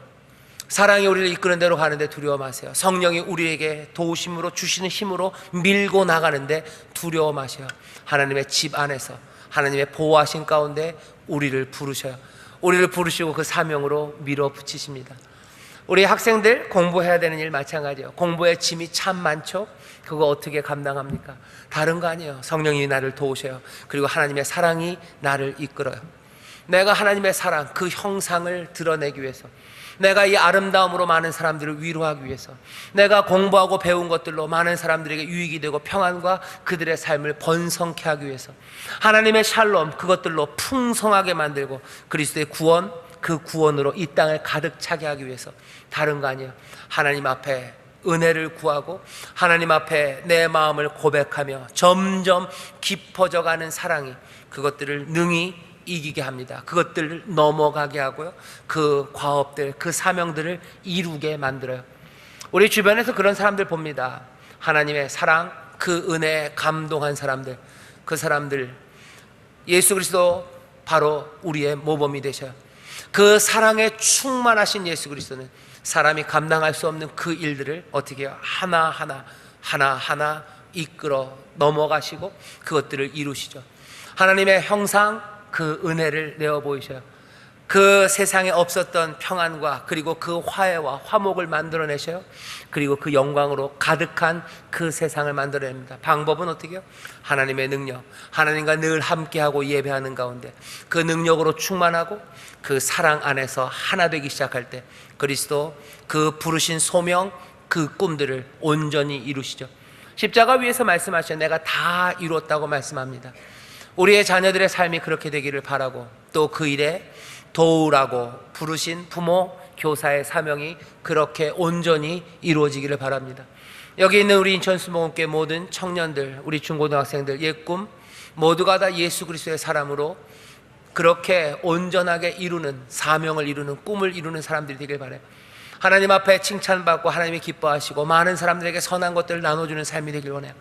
사랑이 우리를 이끄는 대로 가는데 두려워 마세요. 성령이 우리에게 도우심으로 주시는 힘으로 밀고 나가는데 두려워 마세요. 하나님의 집 안에서 하나님의 보호하신 가운데 우리를 부르셔요. 우리를 부르시고 그 사명으로 밀어붙이십니다. 우리 학생들 공부해야 되는 일 마찬가지예요. 공부에 짐이 참 많죠. 그거 어떻게 감당합니까? 다른 거 아니에요. 성령이 나를 도우셔요. 그리고 하나님의 사랑이 나를 이끌어요. 내가 하나님의 사랑, 그 형상을 드러내기 위해서, 내가 이 아름다움으로 많은 사람들을 위로하기 위해서, 내가 공부하고 배운 것들로 많은 사람들에게 유익이 되고 평안과 그들의 삶을 번성케 하기 위해서, 하나님의 샬롬, 그것들로 풍성하게 만들고 그리스도의 구원, 그 구원으로 이 땅을 가득 차게 하기 위해서, 다른 거 아니에요. 하나님 앞에 은혜를 구하고 하나님 앞에 내 마음을 고백하며 점점 깊어져가는 사랑이 그것들을 능히 이기게 합니다. 그것들을 넘어가게 하고요, 그 과업들, 그 사명들을 이루게 만들어요. 우리 주변에서 그런 사람들 봅니다. 하나님의 사랑, 그 은혜에 감동한 사람들, 그 사람들, 예수 그리스도 바로 우리의 모범이 되셔요. 그 사랑에 충만하신 예수 그리스도는 사람이 감당할 수 없는 그 일들을 어떻게 해요? 하나하나 이끌어 넘어가시고 그것들을 이루시죠. 하나님의 형상, 그 은혜를 내어 보이셔요. 그 세상에 없었던 평안과 그리고 그 화해와 화목을 만들어내셔요. 그리고 그 영광으로 가득한 그 세상을 만들어냅니다. 방법은 어떻게 해요? 하나님의 능력, 하나님과 늘 함께하고 예배하는 가운데 그 능력으로 충만하고 그 사랑 안에서 하나 되기 시작할 때 그리스도 그 부르신 소명, 그 꿈들을 온전히 이루시죠. 십자가 위에서 말씀하셔 내가 다 이루었다고 말씀합니다. 우리의 자녀들의 삶이 그렇게 되기를 바라고, 또 그 일에 도우라고 부르신 부모, 교사의 사명이 그렇게 온전히 이루어지기를 바랍니다. 여기 있는 우리 인천수목원교회 모든 청년들, 우리 중고등학생들, 옛꿈 모두가 다 예수 그리스도의 사람으로 그렇게 온전하게 이루는, 사명을 이루는, 꿈을 이루는 사람들이 되길 바라요. 하나님 앞에 칭찬받고 하나님이 기뻐하시고 많은 사람들에게 선한 것들을 나눠주는 삶이 되길 원해요.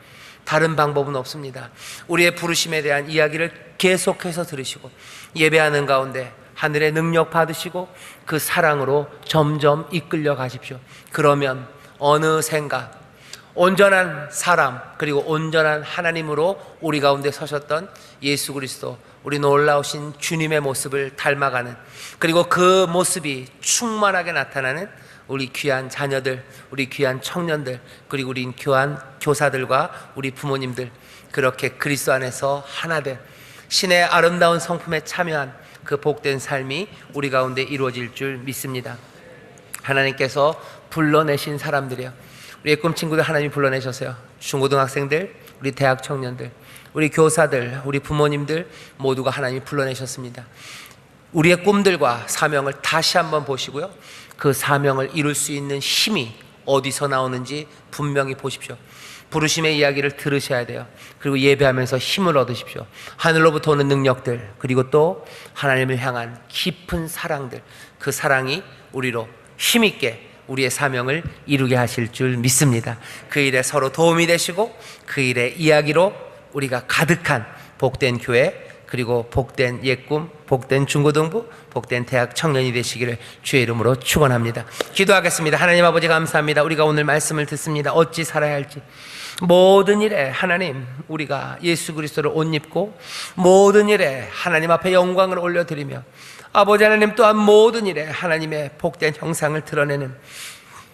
다른 방법은 없습니다. 우리의 부르심에 대한 이야기를 계속해서 들으시고 예배하는 가운데 하늘의 능력 받으시고 그 사랑으로 점점 이끌려 가십시오. 그러면 어느샌가 온전한 사람, 그리고 온전한 하나님으로 우리 가운데 서셨던 예수 그리스도, 우리 놀라우신 주님의 모습을 닮아가는, 그리고 그 모습이 충만하게 나타나는 우리 귀한 자녀들, 우리 귀한 청년들, 그리고 우리 귀한 교사들과 우리 부모님들, 그렇게 그리스도 안에서 하나된 신의 아름다운 성품에 참여한 그 복된 삶이 우리 가운데 이루어질 줄 믿습니다. 하나님께서 불러내신 사람들이요, 우리의 꿈 친구들 하나님이 불러내셨어요. 중고등학생들, 우리 대학 청년들, 우리 교사들, 우리 부모님들 모두가 하나님이 불러내셨습니다. 우리의 꿈들과 사명을 다시 한번 보시고요, 그 사명을 이룰 수 있는 힘이 어디서 나오는지 분명히 보십시오. 부르심의 이야기를 들으셔야 돼요. 그리고 예배하면서 힘을 얻으십시오. 하늘로부터 오는 능력들, 그리고 또 하나님을 향한 깊은 사랑들, 그 사랑이 우리로 힘있게 우리의 사명을 이루게 하실 줄 믿습니다. 그 일에 서로 도움이 되시고 그 일의 이야기로 우리가 가득한 복된 교회, 그리고 복된 옛꿈, 복된 중고등부, 복된 대학 청년이 되시기를 주의 이름으로 축원합니다. 기도하겠습니다. 하나님 아버지 감사합니다. 우리가 오늘 말씀을 듣습니다. 어찌 살아야 할지, 모든 일에 하나님 우리가 예수 그리스도를 옷 입고 모든 일에 하나님 앞에 영광을 올려드리며 아버지 하나님 또한 모든 일에 하나님의 복된 형상을 드러내는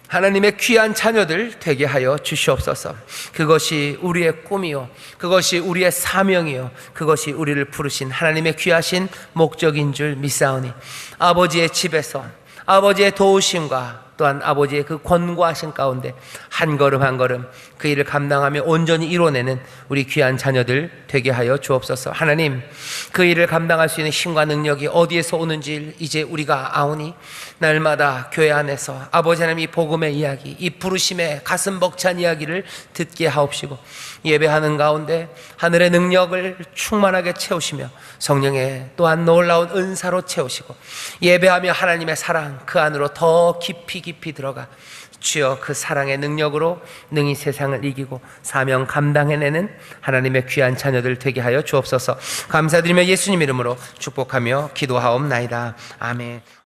하나님의 귀한 자녀들 되게 하여 주시옵소서. 그것이 우리의 꿈이요, 그것이 우리의 사명이요, 그것이 우리를 부르신 하나님의 귀하신 목적인 줄 믿사오니 아버지의 집에서 아버지의 도우심과 또한 아버지의 그 권고하신 가운데 한 걸음 한 걸음 그 일을 감당하며 온전히 이뤄내는 우리 귀한 자녀들 되게 하여 주옵소서. 하나님, 그 일을 감당할 수 있는 힘과 능력이 어디에서 오는지 이제 우리가 아오니 날마다 교회 안에서 아버지 하나님 이 복음의 이야기, 이 부르심의 가슴 벅찬 이야기를 듣게 하옵시고 예배하는 가운데 하늘의 능력을 충만하게 채우시며 성령의 또한 놀라운 은사로 채우시고 예배하며 하나님의 사랑 그 안으로 더 깊이 들어가 주여 그 사랑의 능력으로 능히 세상을 이기고 사명 감당해내는 하나님의 귀한 자녀들 되게 하여 주옵소서. 감사드리며 예수님 이름으로 축복하며 기도하옵나이다. 아멘.